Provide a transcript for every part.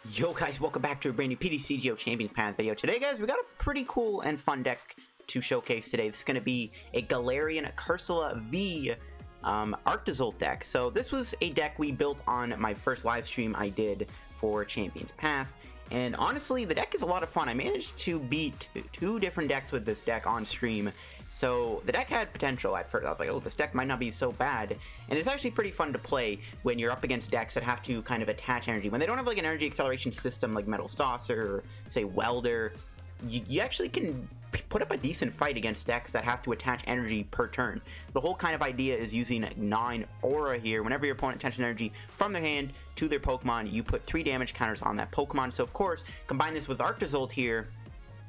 Yo guys, welcome back to a brand new PTCGO Champions Path video. Today guys, we got a pretty cool and fun deck to showcase today. This is going to be a Galarian Cursola V Arctozolt deck. So this was a deck we built on my first live stream I did for Champions Path. And honestly, the deck is a lot of fun. I managed to beat two different decks with this deck on stream. So the deck had potential at first. I was like, oh, this deck might not be so bad. And it's actually pretty fun to play when you're up against decks that have to kind of attach energy. When they don't have like an energy acceleration system like Metal Saucer or say Welder, you actually can put up a decent fight against decks that have to attach energy per turn. The whole kind of idea is using 9 aura here. Whenever your opponent attaches energy from their hand to their Pokemon, you put 3 damage counters on that Pokemon. So of course, combine this with Arctozolt here.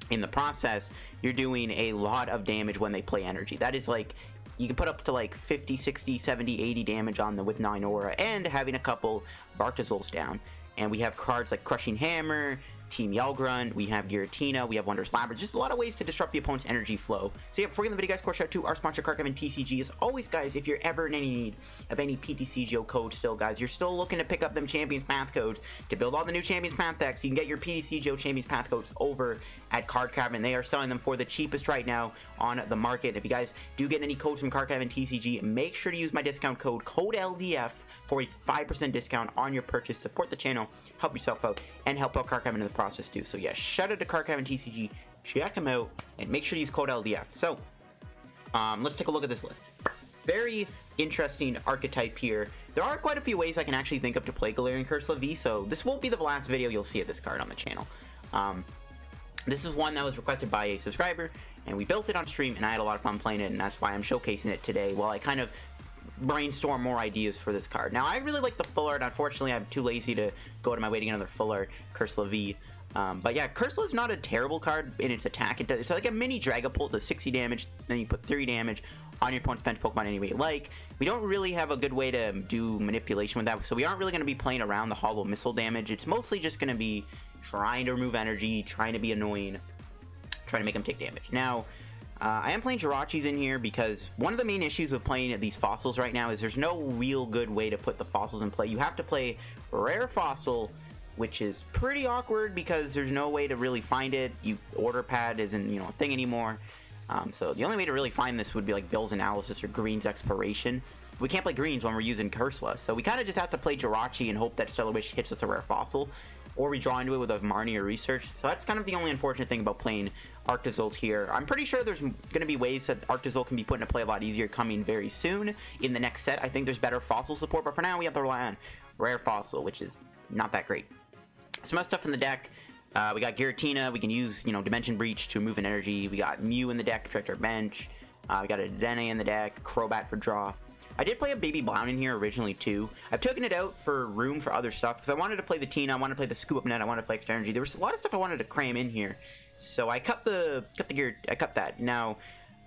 In the process, you're doing a lot of damage when they play energy. That is like, you can put up to like 50, 60, 70, 80 damage on them with 9 aura and having a couple of Arctozolts down. And we have cards like Crushing Hammer, Team Grunt, we have Giratina, we have Wondrous Labyrinth, just a lot of ways to disrupt the opponent's energy flow. So yeah, before we get in the video guys, of course, shout out to our sponsor, Crobat V TCG. As always guys, if you're ever in any need of any PTCGO codes still guys, you're still looking to pick up them Champions Path codes to build all the new Champions Path decks, you can get your PTCGO Champions Path codes over at Card Cavern. They are selling them for the cheapest right now on the market. If you guys do get any codes from Card Cavern TCG, make sure to use my discount code LDF for a 5% discount on your purchase. Support the channel, help yourself out, and help out Card Cavern in the process too. So yeah, shout out to Card Cavern TCG, check them out, and make sure to use code LDF. So, let's take a look at this list. Very interesting archetype here. There are quite a few ways I can actually think of to play Galarian Cursola V, so this won't be the last video you'll see of this card on the channel. This is one that was requested by a subscriber, and we built it on stream, and I had a lot of fun playing it, and that's why I'm showcasing it today, while I kind of brainstorm more ideas for this card. Now, I really like the full art. Unfortunately, I'm too lazy to go to my way to get another full art Cursola V. But yeah, Cursola is not a terrible card in its attack. It's like a mini Dragapult, does 60 damage, then you put 3 damage on your opponent's bench Pokemon any way you like. We don't really have a good way to do manipulation with that, so we aren't really going to be playing around the hollow missile damage. It's mostly just going to be trying to remove energy, trying to be annoying, trying to make them take damage. Now, I am playing Jirachis in here because one of the main issues with playing these fossils right now is there's no real good way to put the fossils in play. You have to play Rare Fossil, which is pretty awkward because there's no way to really find it. Order pad isn't, a thing anymore. So the only way to really find this would be like Bill's Analysis or Green's Exploration. We can't play Greens when we're using Cursola, so we kind of just have to play Jirachi and hope that Stellar Wish hits us a Rare Fossil, or we draw into it with a Marnie or Research. So that's kind of the only unfortunate thing about playing Arctozolt here. I'm pretty sure there's going to be ways that Arctozolt can be put into play a lot easier coming very soon in the next set. I think there's better fossil support, but for now we have to rely on Rare Fossil, which is not that great. Some other stuff in the deck. We got Giratina. We can use, Dimension Breach to remove an energy. We got Mew in the deck to protect our bench. We got a Dedenne in the deck, Crobat for draw. I did play a Baby Blown in here originally too. I've taken it out for room for other stuff because I wanted to play the Tina, I wanted to play the Scoop Up Net, I wanted to play extra energy. There was a lot of stuff I wanted to cram in here, so I cut that. Now,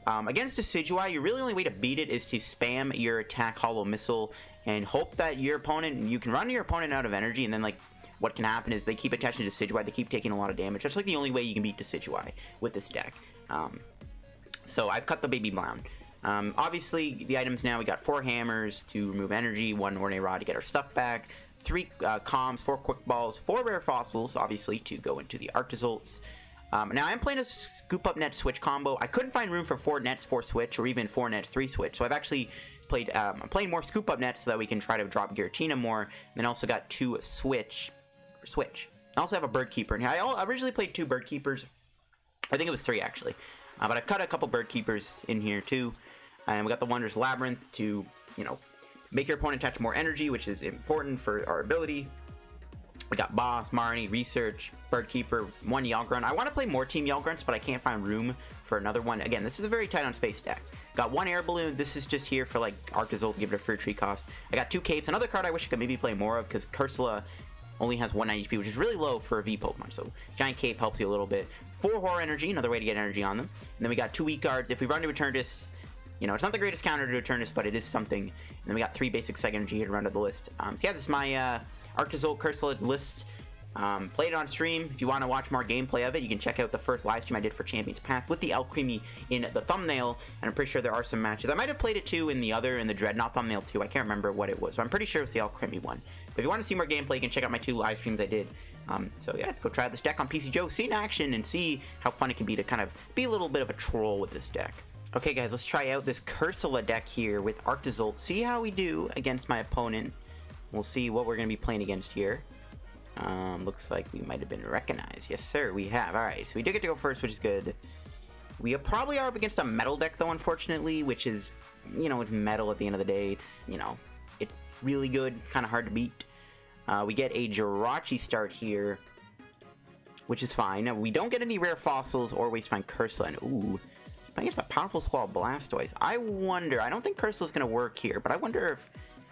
against Decidueye, your really only way to beat it is to spam your attack Hollow Missile and hope that you can run your opponent out of energy, and then like what can happen is they keep attaching to Decidueye, they keep taking a lot of damage. That's like the only way you can beat Decidueye with this deck. So I've cut the Baby Blown. Obviously, the items now, we got 4 hammers to remove energy, 1 Ordinary Rod to get our stuff back, 3 comms, 4 quick balls, 4 rare fossils, obviously, to go into the Arctozolts. Now, I'm playing a Scoop Up Net Switch combo. I couldn't find room for 4 nets, 4 switch, or even 4 nets, 3 switch, so I've actually played, I'm playing more Scoop Up Nets so that we can try to drop Giratina more, and then also got 2 switch for switch. I also have a Bird Keeper in here. I originally played 2 Bird Keepers. I think it was 3, actually. But I've cut a couple Bird Keepers in here, too. And we got the Wondrous Labyrinth to, make your opponent attach more energy, which is important for our ability. We got Boss, Marnie, Research, Bird Keeper, 1 Grunt. I want to play more Team Grunts, but I can't find room for another one. Again, this is a very tight on space deck. Got 1 Air Balloon. This is just here for, like, Arctozolt, give it a free tree cost. I got 2 Capes. Another card I wish I could maybe play more of, because Cursola only has 190 HP, which is really low for a V Pokemon, so Giant Cape helps you a little bit. 4 Horror Energy, another way to get energy on them. And then we got 2 weak guards. If we run to Eternus, it's not the greatest counter to Eternus, but it is something. And then we got 3 basic Psych Energy here to run to the list. So yeah, this is my Arctozolt Cursola list. Played it on stream. If you want to watch more gameplay of it, you can check out the first live stream I did for Champions Path with the Alcremie in the thumbnail, and I'm pretty sure there are some matches. I might have played it too in the Dreadnought thumbnail too. I can't remember what it was, so I'm pretty sure it's the Alcremie one. But if you want to see more gameplay, you can check out my 2 live streams I did. So yeah, let's go try this deck on PTCGO, see it in action, and see how fun it can be to kind of be a little bit of a troll with this deck. Okay guys, let's try out this Cursola deck here with Arctozolt, see how we do against my opponent. We'll see what we're going to be playing against here. Looks like we might have been recognized. Yes, sir, we have. Alright, so we do get to go first, which is good. We probably are up against a metal deck, though, unfortunately, which is, you know, it's metal at the end of the day. It's, you know, it's really good, kind of hard to beat. We get a Jirachi start here, which is fine. Now, we don't get any rare fossils or waste find Cursola. And, ooh, I think it's a powerful Squall Blastoise. I wonder, I don't think Cursola's going to work here, but I wonder if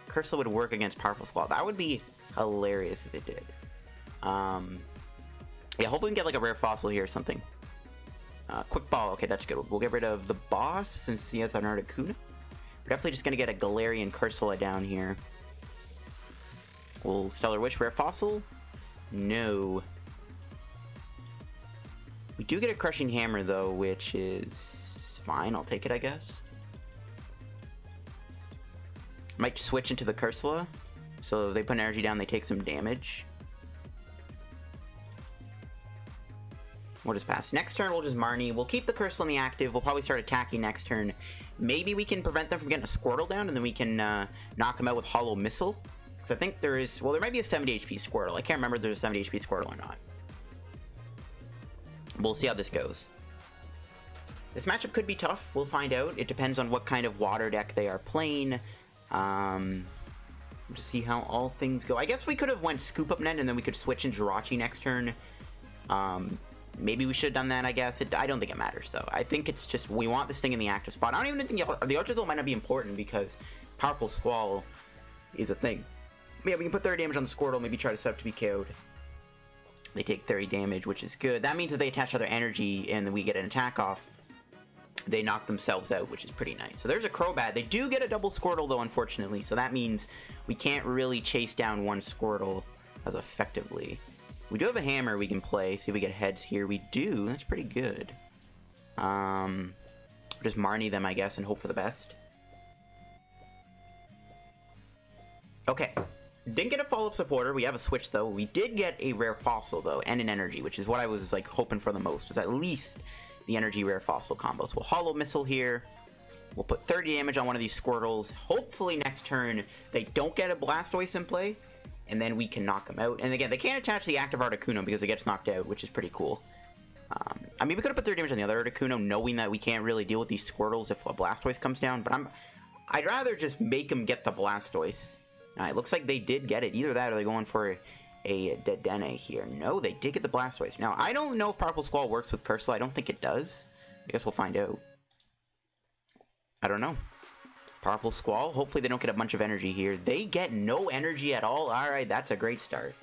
Cursola would work against powerful Squall. That would be hilarious if it did. Yeah, hopefully we can get like a rare fossil here or something. Quick ball, okay, that's good. We'll get rid of the boss since he has an Articuno. We're definitely just gonna get a Galarian Cursola down here. Will Stellar Wish rare fossil? No. We do get a Crushing Hammer though, which is fine. I'll take it, I guess. Might switch into the Cursola. So if they put energy down, they take some damage. We'll just pass. Next turn, we'll just Marnie. We'll keep the Cursola in the active. We'll probably start attacking next turn. Maybe we can prevent them from getting a Squirtle down, and then we can knock them out with Hollow Missile. Because I think there is... Well, there might be a 70 HP Squirtle. I can't remember if there's a 70 HP Squirtle or not. We'll see how this goes. This matchup could be tough. We'll find out. It depends on what kind of water deck they are playing. To see how all things go. I guess we could have went Scoop Up Net, and then we could switch in Jirachi next turn. Maybe we should have done that, I guess. I don't think it matters, though. I think it's just, we want this thing in the active spot. I don't even think the Arctozolt might not be important because Powerful Squall is a thing. Yeah, we can put 30 damage on the Squirtle, maybe try to set up to be KO'd. They take 30 damage, which is good. That means if they attach other energy and then we get an attack off, they knock themselves out, which is pretty nice. So there's a Crobat. They do get a double Squirtle, though, unfortunately. So that means we can't really chase down one Squirtle as effectively. We do have a hammer we can play. See if we get heads here. We do. That's pretty good. Just Marnie them, I guess, and hope for the best. Okay. Didn't get a follow-up supporter. We have a switch, though. We did get a rare fossil, though, and an energy, which is what I was, like, hoping for the most. Was at least the energy rare fossil combos. We'll Hollow Missile here. We'll put 30 damage on one of these Squirtles. Hopefully next turn they don't get a Blastoise in play, and then we can knock them out. And again, they can't attach the active Articuno because it gets knocked out, which is pretty cool. I mean, we could have put 30 damage on the other Articuno, knowing that we can't really deal with these Squirtles if a Blastoise comes down, but I'd rather just make them get the Blastoise. It looks like they did get it. Either that or they're going for a Dedenne here. No, they did get the Blastoise. Now, I don't know if Powerful Squall works with Cursola. I don't think it does. I guess we'll find out. I don't know. Powerful Squall. Hopefully they don't get a bunch of energy here. They get no energy at all. Alright, that's a great start.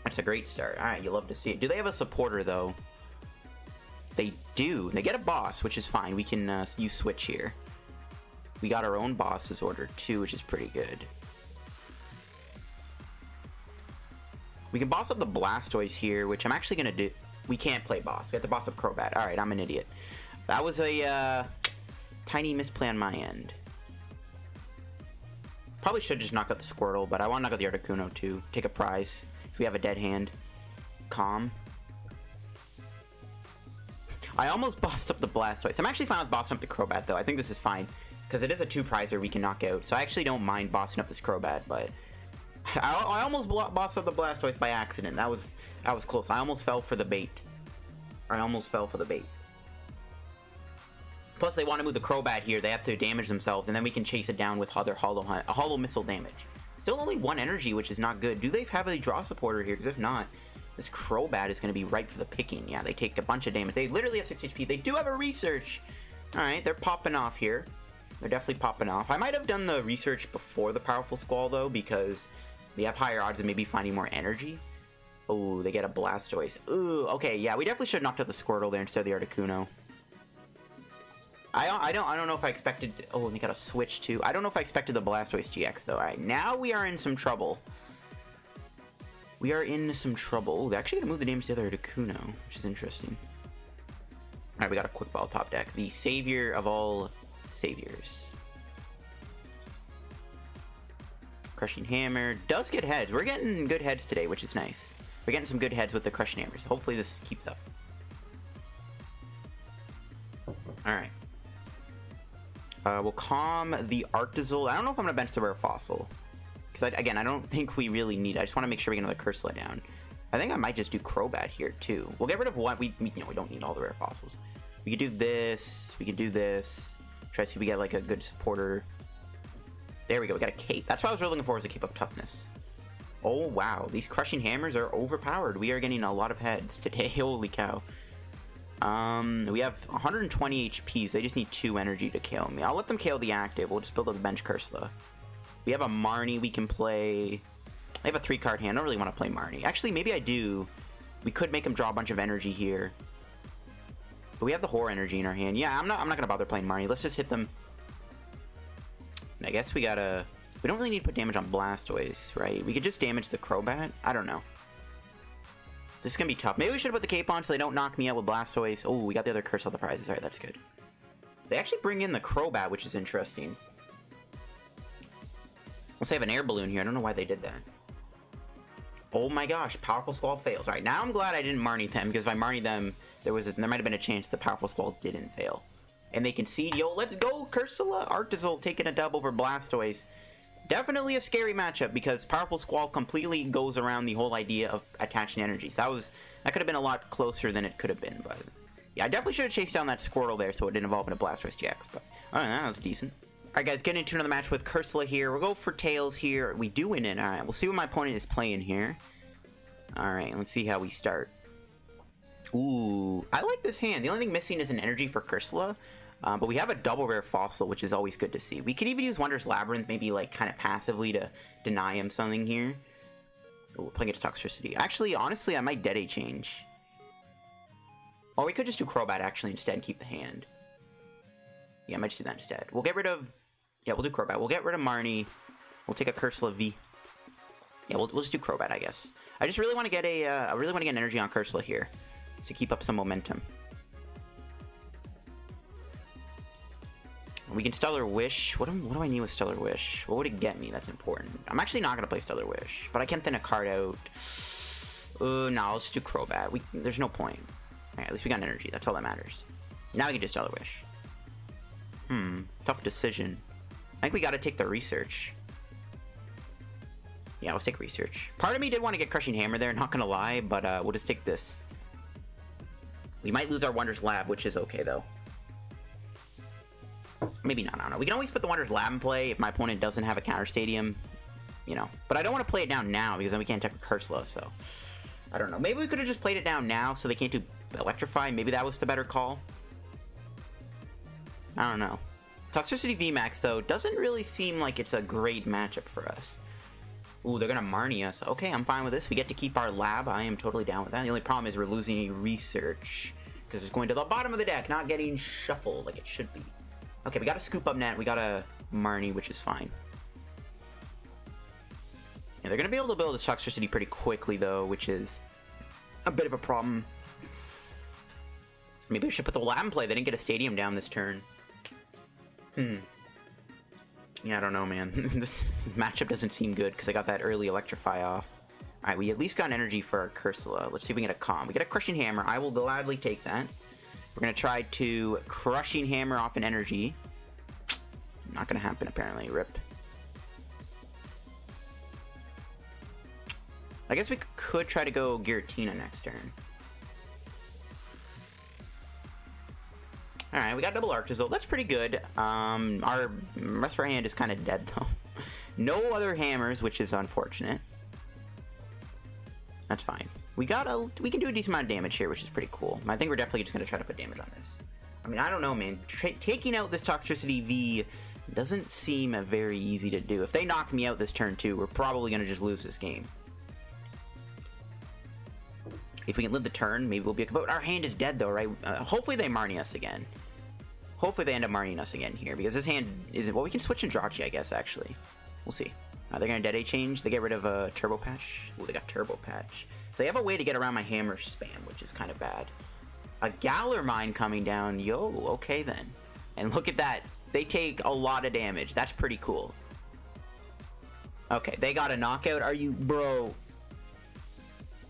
That's a great start. Alright, you love to see it. Do they have a supporter, though? They do. They get a boss, which is fine. We can use Switch here. We got our own boss's order, too, which is pretty good. We can boss up the Blastoise here, which I'm actually going to do. We can't play boss. We have to boss up Crobat. Alright, I'm an idiot. That was a tiny misplay on my end. Probably should just knock out the Squirtle, but I want to knock out the Articuno, too. Take a prize. So we have a dead hand. Calm. I almost bossed up the Blastoise. I'm actually fine with bossing up the Crobat, though. I think this is fine. Because it is a 2-prizer we can knock out. So I actually don't mind bossing up this Crobat, but I almost bossed up the Blastoise by accident. That was close. I almost fell for the bait. Plus, they want to move the Crobat here. They have to damage themselves, and then we can chase it down with other Hollow Missile damage. Still only 1 energy, which is not good. Do they have a draw supporter here? Because if not, this Crobat is going to be ripe for the picking. Yeah, they take a bunch of damage. They literally have 6 HP. They do have a research. Alright, they're popping off here. They're definitely popping off. I might have done the research before the Powerful Squall, though, because they have higher odds of maybe finding more energy. Oh, they get a Blastoise. Ooh, okay, yeah, we definitely should have knocked out the Squirtle there instead of the Articuno. I don't know if I expected... Oh, and they got a switch, too. I don't know if I expected the Blastoise GX, though. Alright, now we are in some trouble. we are in some trouble. They're actually going to move the damage to the other Articuno, which is interesting. Alright, we got a Quick Ball top deck. The savior of all saviors. Crushing Hammer does get heads. We're getting good heads today, which is nice. We're getting some good heads with the Crushing Hammers. Hopefully this keeps up. Alright. We'll calm the Arctozolt. I don't know if I'm going to bench the Rare Fossil. Because, again, I don't think we really need it. I just want to make sure we get another Cursola down. I think I might just do Crobat here, too. We'll get rid of one. We don't need all the Rare Fossils. We could do this. We could do this. Try to see if we get, like, a good supporter. There we go. We got a Cape. That's what I was really looking for, was a Cape of Toughness. Oh, wow. These Crushing Hammers are overpowered. We are getting a lot of heads today. Holy cow. We have 120 HPs. They just need 2 energy to KO me. I'll let them KO the active. We'll just build up the bench Cursola. We have a Marnie we can play. I have a 3-card hand. I don't really want to play Marnie. Actually, maybe I do. We could make him draw a bunch of energy here. But we have the Horror energy in our hand. Yeah, I'm not gonna bother playing Marnie. Let's just hit them. And I guess we gotta... We don't really need to put damage on Blastoise, right? We could just damage the Crobat. I don't know. This is gonna be tough. Maybe we should put the Cape on so they don't knock me out with Blastoise. Oh, we got the other Curse of the prizes. Alright, that's good. They actually bring in the Crobat, which is interesting. Let's have an Air Balloon here. I don't know why they did that. Oh my gosh, Powerful Squall fails. Alright, now I'm glad I didn't Marnie them, because if I Marnie them, there might have been a chance the Powerful Squall didn't fail. And they concede. Yo, let's go, Cursola! Arctozolt taking a dub over Blastoise. Definitely a scary matchup, because Powerful Squall completely goes around the whole idea of attaching energies. That could have been a lot closer than it could have been, but... Yeah, I definitely should have chased down that Squirtle there so it didn't evolve into Blastoise GX, but... Alright, that was decent. Alright guys, getting into another match with Cursola here. We'll go for Tails here. We do win it. Alright, we'll see what my opponent is playing here. Alright, let's see how we start. Ooh, I like this hand. The only thing missing is an energy for Cursola. But we have a double Rare Fossil, which is always good to see. We could even use Wondrous Labyrinth, maybe like kind of passively to deny him something here. Ooh, we're playing against Toxtricity. Actually, honestly, I might Dedenne change. Or we could just do Crobat actually instead and keep the hand. Yeah, I might just do that instead. We'll get rid of... Yeah, we'll do Crobat. We'll get rid of Marnie. We'll take a Cursola V. Yeah, we'll just do Crobat, I guess. I just really want to get a... I really want to get an energy on Cursola here to keep up some momentum. We can Stellar Wish. What do I need with Stellar Wish? What would it get me that's important? I'm actually not going to play Stellar Wish, but I can thin a card out. No, I'll just do Crobat. There's no point. Alright, at least we got energy. That's all that matters. Now we can do Stellar Wish. Tough decision. I think we got to take the Research. Yeah, let's take Research. Part of me did want to get Crushing Hammer there, not going to lie, but we'll just take this. We might lose our Wondrous Lab, which is okay, though. Maybe not, I don't know. We can always put the Wondrous Lab in play if my opponent doesn't have a Counter Stadium, you know. But I don't want to play it down now because then we can't attack with Cursola, so... I don't know. Maybe we could have just played it down now so they can't do Electrify. Maybe that was the better call. I don't know. Toxtricity VMAX, though, doesn't really seem like it's a great matchup for us. Ooh, they're going to Marnie us. Okay, I'm fine with this. We get to keep our lab. I am totally down with that. The only problem is we're losing a Research because it's going to the bottom of the deck, not getting shuffled like it should be. Okay, we got a Scoop Up Net. We got a Marnie, which is fine. Yeah, they're going to be able to build this Toxtricity pretty quickly, though, which is a bit of a problem. Maybe we should put the lab in play. They didn't get a Stadium down this turn. Yeah, I don't know, man. This matchup doesn't seem good because I got that early Electrify off. Alright, we at least got energy for our Cursola. Let's see if we can get a Calm. We get a Crushing Hammer. I will gladly take that. We're going to try to Crushing Hammer off an energy. Not going to happen, apparently. Rip. I guess we could try to go Giratina next turn. Alright, we got double Arctozolt. That's pretty good. Our rest of our hand is kind of dead, though. No other hammers, which is unfortunate. That's fine. We can do a decent amount of damage here, which is pretty cool. I think we're definitely just going to try to put damage on this. I mean, I don't know, man. Taking out this Toxtricity V doesn't seem very easy to do. If they knock me out this turn, too, we're probably going to just lose this game. If we can live the turn, maybe we'll be... But our hand is dead, though, right? Hopefully they Marnie us again. Hopefully they end up Marnieing us again here, because this hand isn't... Well, we can switch Jirachi, I guess, actually. We'll see. They're gonna DAA change. They get rid of a Turbo Patch. Ooh, they got Turbo Patch. So they have a way to get around my hammer spam, which is kind of bad. A Galar Mine coming down. Yo, okay then. And look at that. They take a lot of damage. That's pretty cool. Okay, they got a knockout. Are you... Bro.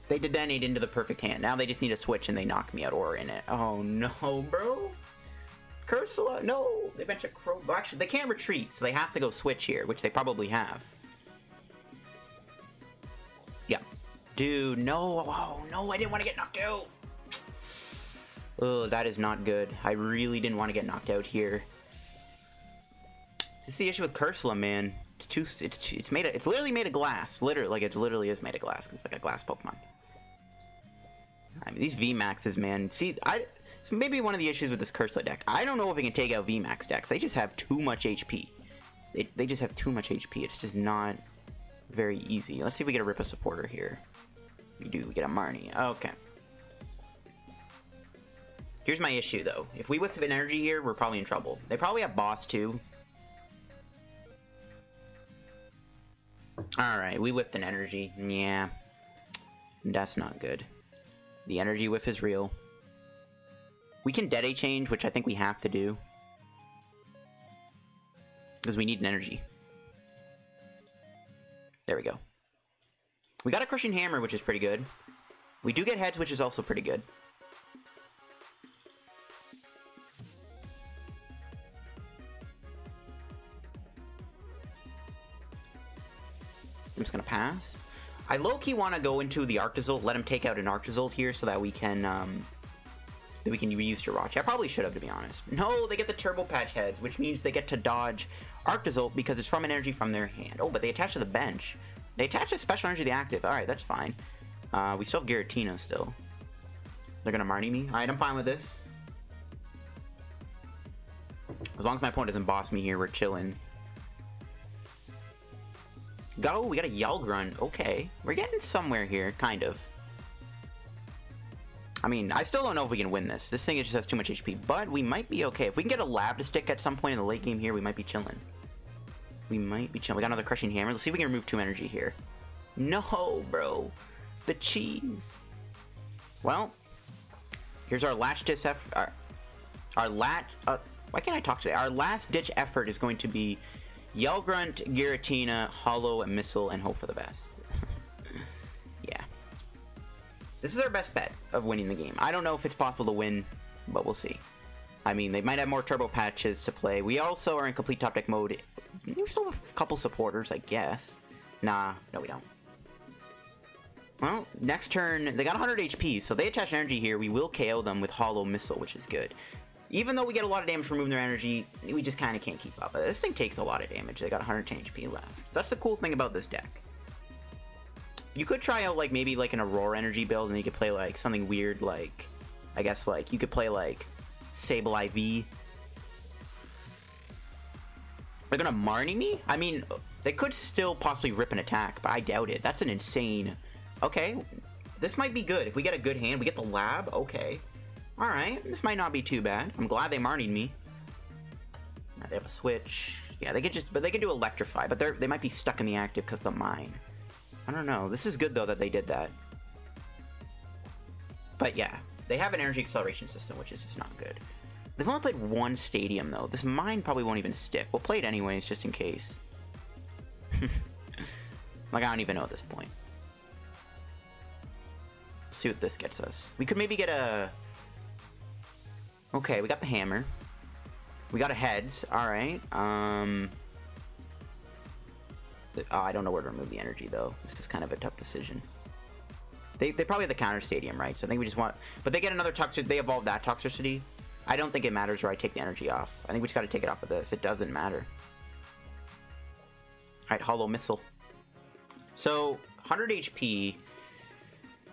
They detonate into the perfect hand. Now they just need a switch and they knock me out or in it. Oh no, bro. Cursola, no. They bench a Crow. Well, actually, they can't retreat, so they have to go switch here, which they probably have. Yeah. Dude, no. Oh no, I didn't want to get knocked out. Oh, that is not good. I really didn't want to get knocked out here. This is the issue with Cursola, man. It's literally made of glass. Literally, like, it literally is made of glass. It's like a glass Pokemon. I mean, these VMAXs, man. See, it's maybe one of the issues with this Cursola deck. I don't know if it can take out VMAX decks. They just have too much HP. They just have too much HP. It's just not very easy. Let's see if we get a Rippa supporter here. We do. We get a Marnie. Okay. Here's my issue, though. If we whiff an energy here, we're probably in trouble. They probably have boss, too. Alright, we whiffed an energy. Yeah. That's not good. The energy whiff is real. We can DAA change, which I think we have to do. Because we need an energy. There we go. We got a Crushing Hammer, which is pretty good. We do get heads, which is also pretty good. I'm just gonna pass. I low-key want to go into the Arctozolt, let him take out an Arctozolt here so that we can reuse Jirachi. I probably should have, to be honest. No, they get the Turbo Patch heads, which means they get to dodge Arctozolt because it's from an energy from their hand. Oh, but they attach to the bench. They attach a special energy to the active. Alright, that's fine. We still have Giratina still. They're gonna Marnie me. Alright, I'm fine with this. As long as my opponent doesn't boss me here, we're chilling. Go, we got a Yell Grunt. Okay, we're getting somewhere here, kind of. I mean, I still don't know if we can win this. This thing just has too much HP, but we might be okay. If we can get a Lab to stick at some point in the late game here, we might be chilling. We might be chilling. We got another Crushing Hammer. Let's see if we can remove 2 energy here. No, bro. The cheese. Well, here's our last ditch effort. Why can't I talk today? Our last ditch effort is going to be Yell Grunt, Giratina, Hollow, and Missile, and hope for the best. Yeah. This is our best bet of winning the game. I don't know if it's possible to win, but we'll see. I mean, they might have more Turbo Patches to play. We also are in complete top deck mode. We still have a couple supporters, I guess. Nah, no we don't. Well, next turn, they got 100 HP, so they attach energy here. We will KO them with Hollow Missile, which is good. Even though we get a lot of damage from removing their energy, we just kind of can't keep up. This thing takes a lot of damage. They got 110 HP left. That's the cool thing about this deck. You could try out, like, maybe, like, an Aurora energy build, and you could play, like, something weird, like, I guess, like, you could play, like, Sable IV. They're gonna Marnie me? I mean, they could still possibly rip an attack, but I doubt it. That's an insane... Okay, this might be good. If we get a good hand, we get the Lab, okay. Alright, this might not be too bad. I'm glad they Marnied me. Now they have a switch. Yeah, they could just, but they can do Electrify, but they might be stuck in the active because of the mine. I don't know. This is good, though, that they did that. But yeah, they have an energy acceleration system, which is just not good. They've only played 1 stadium, though. This mine probably won't even stick. We'll play it anyways, just in case. Like, I don't even know at this point. Let's see what this gets us. We could maybe get a... Okay, we got the hammer. We got a heads. Alright. Oh, I don't know where to remove the energy, though. This is kind of a tough decision. They probably have the counter stadium, right? So I think we just want... But they get another toxicity. They evolve that toxicity. I don't think it matters where I take the energy off. I think we just got to take it off of this. It doesn't matter. Alright, Hollow Missile. So, 100 HP.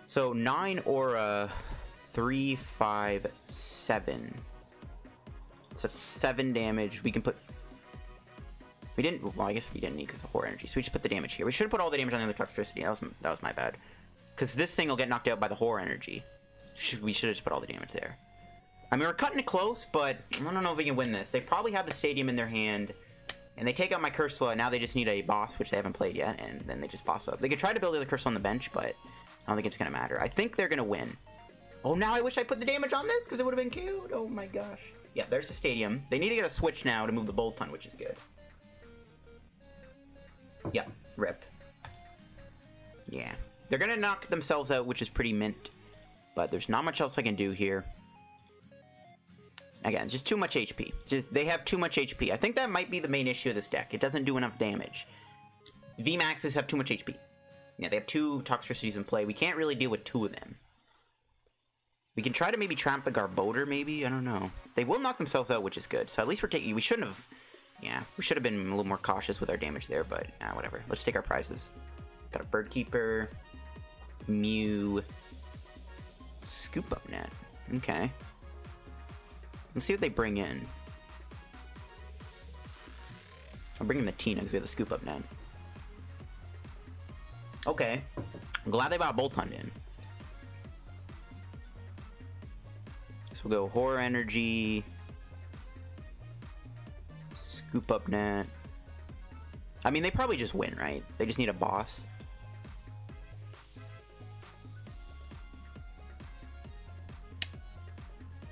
So, 9 Aura, 3, 5, 7. So, 7 damage. We can put... We didn't... Well, I guess we didn't need because of Horror Energy. So, we just put the damage here. We should have put all the damage on the other Toxicity. That was my bad. Because this thing will get knocked out by the Horror Energy. We should have just put all the damage there. I mean, we're cutting it close, but I don't know if we can win this. They probably have the Stadium in their hand. And they take out my Cursola, now they just need a boss, which they haven't played yet, and then they just boss up. They could try to build the other Cursola on the bench, but I don't think it's going to matter. I think they're going to win. Oh, now I wish I put the damage on this, because it would have been cute. Oh my gosh. Yeah, there's the stadium. They need to get a switch now to move the Bolton, which is good. Yeah, rip. Yeah. They're going to knock themselves out, which is pretty mint. But there's not much else I can do here. Again, just too much HP. They have too much HP. I think that might be the main issue of this deck. It doesn't do enough damage. VMAXs have too much HP. Yeah, they have 2 Toxtricities in play. We can't really deal with 2 of them. We can try to maybe trap the Garbodor, maybe? I don't know. They will knock themselves out, which is good. So at least we're taking... We shouldn't have... Yeah, we should have been a little more cautious with our damage there, but whatever. Let's take our prizes. Got a Bird Keeper. Mew. Scoop Up Net. Okay. Let's see what they bring in. I'll bring in the Tina because we have the Scoop Up Net. Okay. I'm glad they brought Boltund in. So we'll go Horror Energy. Scoop Up Net. I mean, they probably just win, right? They just need a boss.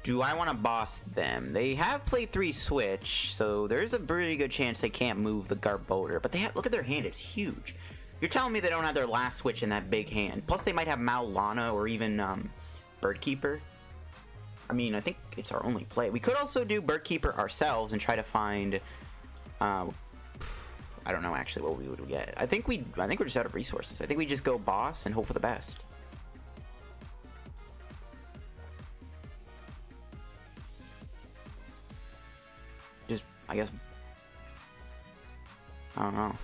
Do I want to boss them? They have played 3 Switch, so there's a pretty good chance they can't move the Garbodor. But they have, look at their hand, it's huge. You're telling me they don't have their last Switch in that big hand. Plus they might have Maulana or even Bird Keeper. I mean, I think it's our only play. We could also do Bird Keeper ourselves and try to find... I don't know actually what we would get. I think we're just out of resources. I think we just go boss and hope for the best. I guess. I don't know.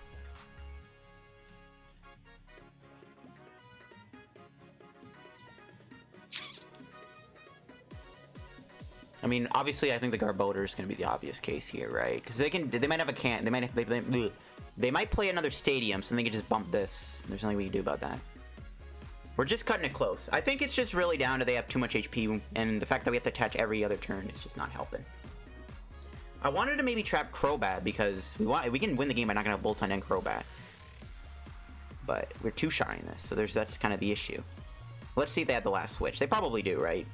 I mean, obviously, I think the Garbodor is going to be the obvious case here, right? Because they might have a can. They might play another stadium, so they can just bump this. There's nothing we can do about that. We're just cutting it close. I think it's just really down to they have too much HP, and the fact that we have to attach every other turn is just not helping. I wanted to maybe trap Crobat because we can win the game by not gonna have Boltund and Crobat. But we're too shy in this, so that's kind of the issue. Let's see if they have the last switch. They probably do, right?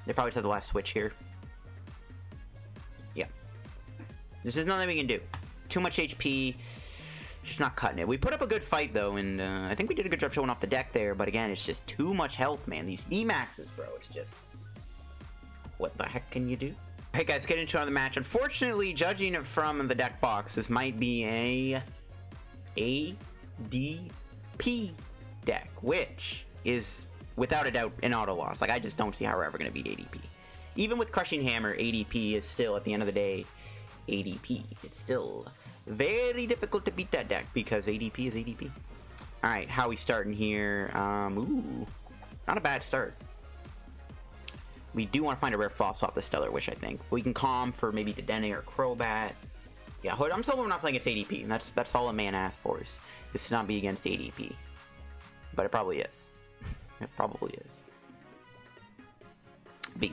They probably just have the last switch here. Yeah. This is nothing we can do. Too much HP. Just not cutting it. We put up a good fight though, and I think we did a good job showing off the deck there, but again, it's just too much health, man. These VMAXs, bro, it's just... What the heck can you do? Hey guys, get into another match. Unfortunately, judging it from the deck box, this might be a ADP deck, which is without a doubt an auto loss. Like, I just don't see how we're ever going to beat ADP. Even with Crushing Hammer, ADP is still, at the end of the day, ADP. It's still very difficult to beat that deck because ADP is ADP. Alright, how we starting here? Ooh, not a bad start. We do want to find a Rare Fossil off the Stellar Wish, I think. We can calm for maybe Dedenne or Crobat. Yeah, I'm still not playing against ADP, and that's all a man asks for is to not be against ADP. But it probably is. It probably is.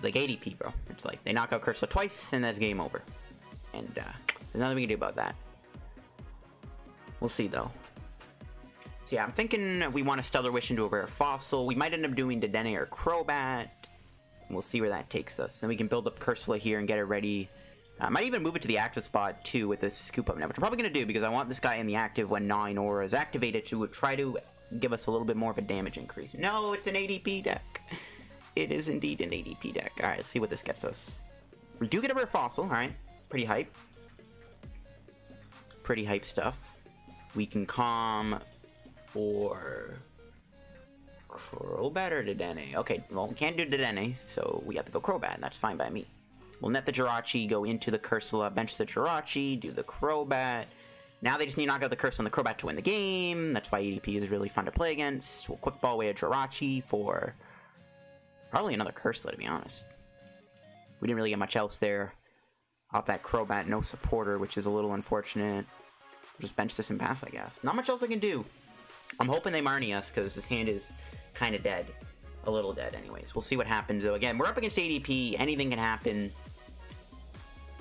Like ADP, bro. It's like they knock out Cursola twice, and that's game over. And there's nothing we can do about that. We'll see, though. So yeah, I'm thinking we want to Stellar Wish into a Rare Fossil. We might end up doing Dedenne or Crobat. We'll see where that takes us. Then we can build up Cursola here and get it ready. I might even move it to the active spot, too, with this Scoop Up Net, which I'm probably going to do because I want this guy in the active when 9 Aura is activated to try to give us a little bit more of a damage increase. No, it's an ADP deck. It is indeed an ADP deck. Alright, let's see what this gets us. We do get a Rare Fossil, alright. Pretty hype. Pretty hype stuff. We can calm for... Crobat or Dedenne? Okay, well, we can't do Dedenne, so we have to go Crobat, and that's fine by me. We'll net the Jirachi, go into the Cursola, bench the Jirachi, do the Crobat. Now they just need to knock out the Cursola and the Crobat to win the game. That's why ADP is really fun to play against. We'll quick ball away a Jirachi for probably another Cursola, to be honest. We didn't really get much else there. Off that Crobat, no supporter, which is a little unfortunate. Just bench this and pass, I guess. Not much else I can do. I'm hoping they Marnie us, because this hand is kind of dead. A little dead, anyways. We'll see what happens, though. Again, we're up against ADP. Anything can happen.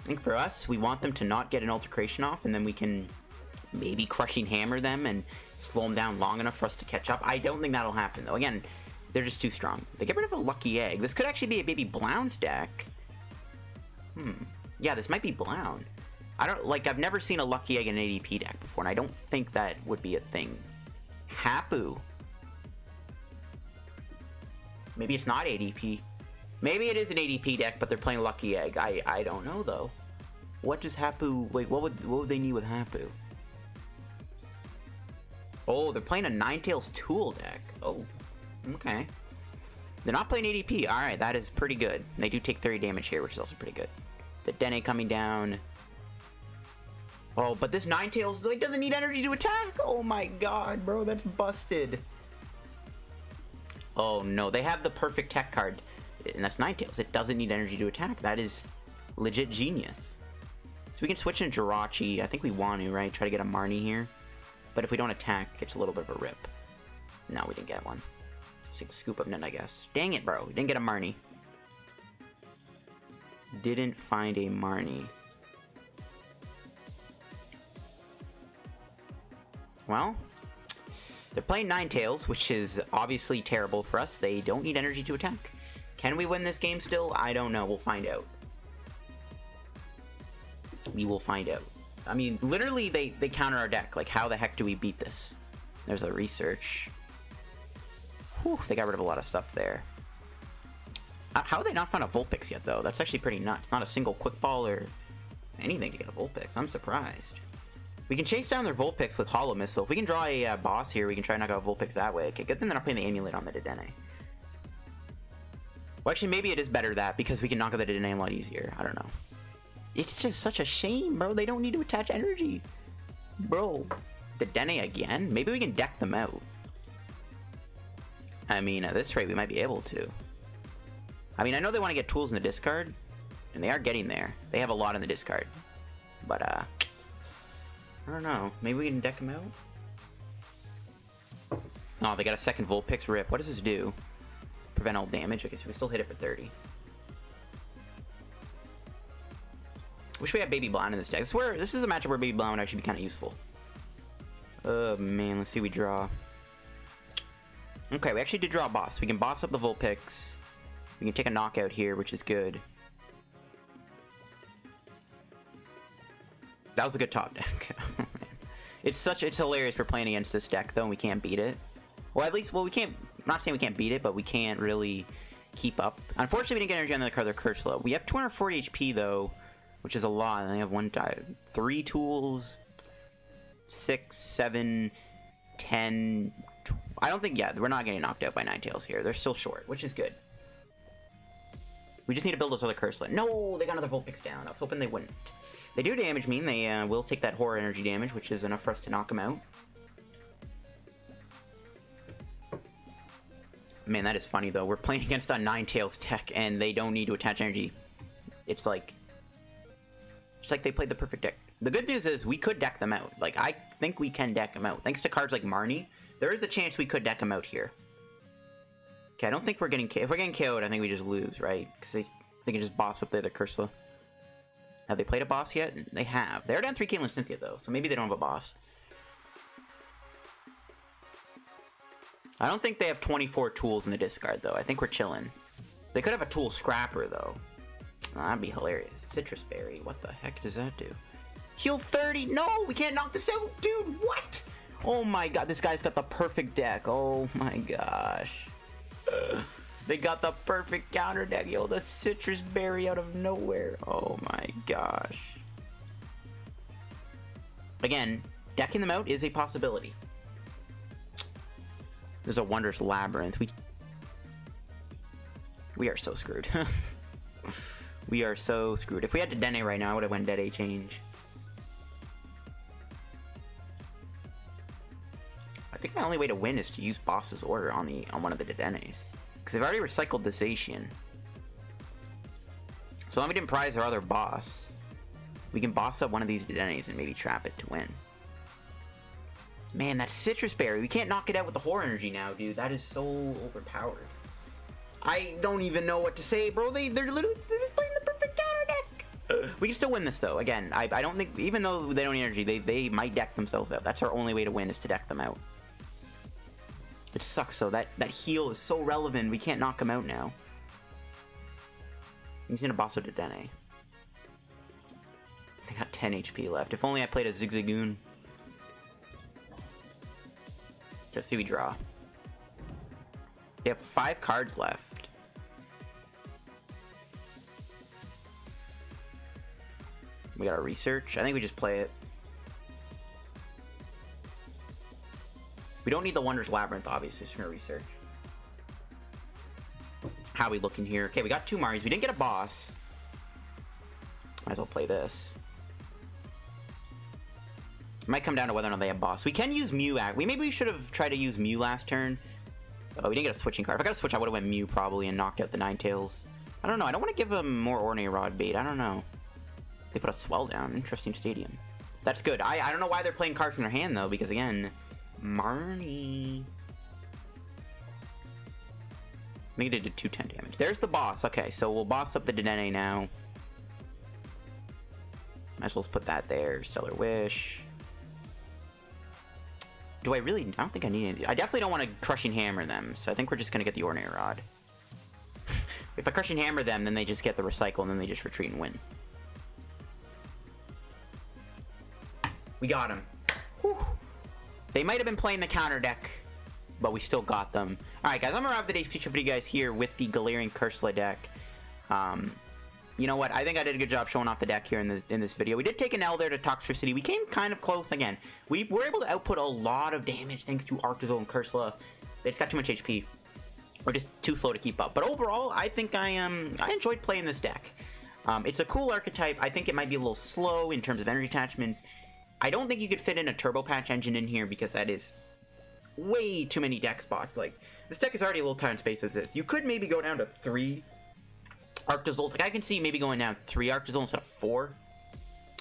I think for us, we want them to not get an altercation off, and then we can maybe Crushing Hammer them and slow them down long enough for us to catch up. I don't think that'll happen, though. Again, they're just too strong. They get rid of a Lucky Egg. This could actually be a Baby Bloun's deck. Yeah, this might be Blown. I don't, like, I've never seen a Lucky Egg in an ADP deck before, and I don't think that would be a thing. Hapu. Maybe it's not ADP. Maybe it is an ADP deck, but they're playing Lucky Egg. I don't know, though. What does Hapu... Wait, what would they need with Hapu? Oh, they're playing a Ninetales Tool deck. Oh, okay. They're not playing ADP. Alright, that is pretty good. They do take 30 damage here, which is also pretty good. The Dedenne coming down. Oh, but this Ninetales, like, doesn't need energy to attack. Oh my god, bro, that's busted. Oh no, they have the perfect tech card. And that's Ninetales. It doesn't need energy to attack. That is legit genius. So we can switch into Jirachi. I think we want to, right? Try to get a Marnie here. But if we don't attack, it's a little bit of a rip. No, we didn't get one. Let's take the Scoop Up Net, I guess. Dang it, bro. We didn't get a Marnie. Didn't find a Marnie. Well, they're playing Ninetales, which is obviously terrible for us. They don't need energy to attack. Can we win this game still? I don't know. We'll find out. We will find out. I mean, literally, they counter our deck. Like, how the heck do we beat this? There's a research. Whew, they got rid of a lot of stuff there. How have they not found a Vulpix yet, though? That's actually pretty nuts. Not a single Quick Ball or anything to get a Vulpix. I'm surprised. We can chase down their Vulpix with Hollow Missile. If we can draw a boss here, we can try and knock out Vulpix that way. Okay, good thing they're not playing the Amulet on the Dedenne. Well, actually, maybe it is better that, because we can knock out the Dedenne a lot easier. I don't know. It's just such a shame, bro. They don't need to attach energy. Bro, Dedenne again? Maybe we can deck them out. I mean, at this rate, we might be able to. I mean, I know they want to get tools in the discard, and they are getting there. They have a lot in the discard. But, I don't know. Maybe we can deck them out? Oh, they got a second Vulpix. Rip. What does this do? Prevent all damage? Okay, so we still hit it for 30. Wish we had Baby Blown in this deck. This is a matchup where Baby Blown would actually be kind of useful. Oh, man. Let's see what we draw. Okay, we actually did draw a boss. We can boss up the Vulpix. We can take a knockout here, which is good. That was a good top deck. It's hilarious for playing against this deck, though, and we can't beat it. Well, at least, we can't, I'm not saying we can't beat it, but we can't really keep up. Unfortunately, we didn't get energy on the card, their Cursola. We have 240 HP, though, which is a lot. And they have 3 tools, 6, 7, 10, I don't think, yeah, we're not getting knocked out by Ninetales here. They're still short, which is good. We just need to build those other Cursola. No, they got another Vulpix down. I was hoping they wouldn't. They do damage me, and they will take that horror energy damage, which is enough for us to knock them out. Man, that is funny, though. We're playing against a Ninetales deck, and they don't need to attach energy. It's like they played the perfect deck. The good news is we could deck them out. Like, I think we can deck them out. Thanks to cards like Marnie, there is a chance we could deck them out here. Okay, I don't think we're getting... If we're getting KO'd, I think we just lose, right? Because they can just boss up there, the Cursola. Have they played a boss yet? They have. They're down 3 Caitlyn Cynthia, though, so maybe they don't have a boss. I don't think they have 24 tools in the discard, though. I think we're chilling. They could have a tool scrapper, though. Oh, that'd be hilarious. Citrus Berry. What the heck does that do? Heal 30. No, we can't knock this out. Dude, what? Oh my god, this guy's got the perfect deck. Oh my gosh. They got the perfect counter deck. Yo, the Citrus Berry out of nowhere. Oh my gosh. Again, decking them out is a possibility. There's a Wondrous Labyrinth. We are so screwed. We are so screwed. If we had Dedenne right now, I would have went Dedenne change. I think my only way to win is to use Boss's Order on one of the Dedennes. Because they've already recycled this Asian. So long as we didn't prize our other boss, we can boss up one of these Dedennes and maybe trap it to win. Man, that Citrus Berry. We can't knock it out with the Horror Energy now, dude. That is so overpowered. I don't even know what to say, bro. They're just playing the perfect counter We can still win this, though. Again, I don't think, even though they don't need energy, they might deck themselves out. That's our only way to win, is to deck them out. It sucks, though. That heal is so relevant. We can't knock him out now. He's gonna boss out Dedenne. I got 10 HP left. If only I played a Zigzagoon. Just see we draw. They have 5 cards left. We got our research. I think we just play it. We don't need the Wondrous Labyrinth, obviously, so we're gonna research. How we looking here? Okay, we got 2 Marnies. We didn't get a boss. Might as well play this. It might come down to whether or not they have boss. We can use Mew. Maybe we should have tried to use Mew last turn. Oh, we didn't get a switching card. If I got a switch, I would have went Mew probably and knocked out the Ninetales. I don't know. I don't want to give them more Ordinary Rod bait. I don't know. They put a Swell down. Interesting stadium. That's good. I don't know why they're playing cards from their hand, though, because, again, Marnie. I think it did 210 damage. There's the boss. Okay, so we'll boss up the Dedenne now. Might as well put that there. Stellar Wish. Do I really? I don't think I need any. I definitely don't want to Crushing Hammer them, so I think we're just going to get the Ordinary Rod. If I Crushing Hammer them, then they just get the Recycle, and then they just retreat and win. We got him. Whew. They might have been playing the counter deck, but we still got them. Alright, guys, I'm going to wrap today's feature for you guys here with the Galarian Cursola deck. You know what? I think I did a good job showing off the deck here in this video. We did take an L there to Toxtricity. We came kind of close again. We were able to output a lot of damage thanks to Arctozolt and Cursola. They just got too much HP. We're just too slow to keep up. But overall, I think I enjoyed playing this deck. It's a cool archetype. I think it might be a little slow in terms of energy attachments. I don't think you could fit in a Turbo Patch engine in here because that is way too many deck spots. Like, this deck is already a little tight in space as this. You could maybe go down to 3 Arctozolts. Like, I can see maybe going down 3 Arctozolts instead of 4.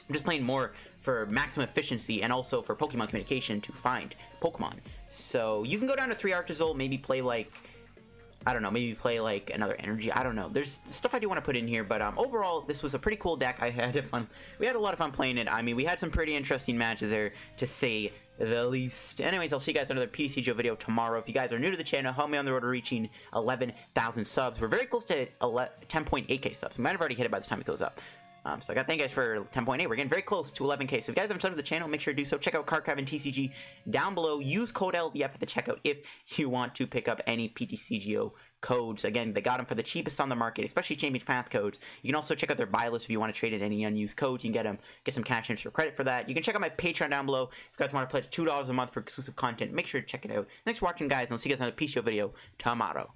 I'm just playing more for maximum efficiency and also for Pokemon communication to find Pokemon. So you can go down to 3 Arctozolt, maybe play like, I don't know, maybe play like another energy. I don't know. There's stuff I do want to put in here, but overall, this was a pretty cool deck. I had fun. We had a lot of fun playing it. I mean, we had some pretty interesting matches there, to say the least. Anyways, I'll see you guys in another PTCGO video tomorrow. If you guys are new to the channel, help me on the road to reaching 11,000 subs. We're very close to 10.8k subs. We might have already hit it by the time it goes up. So I got to thank you guys for 10.8. We're getting very close to 11k. So if you guys haven't subscribed to the channel, make sure to do so. Check out Cardcraft and TCG down below. Use code LDF at the checkout if you want to pick up any PTCGO codes. Again, they got them for the cheapest on the market, especially Champions Path codes. You can also check out their buy list if you want to trade in any unused codes. You can get some cash in for credit for that. You can check out my Patreon down below if you guys want to pledge $2 a month for exclusive content. Make sure to check it out. Thanks for watching, guys, and I'll see you guys on a PTCGO video tomorrow.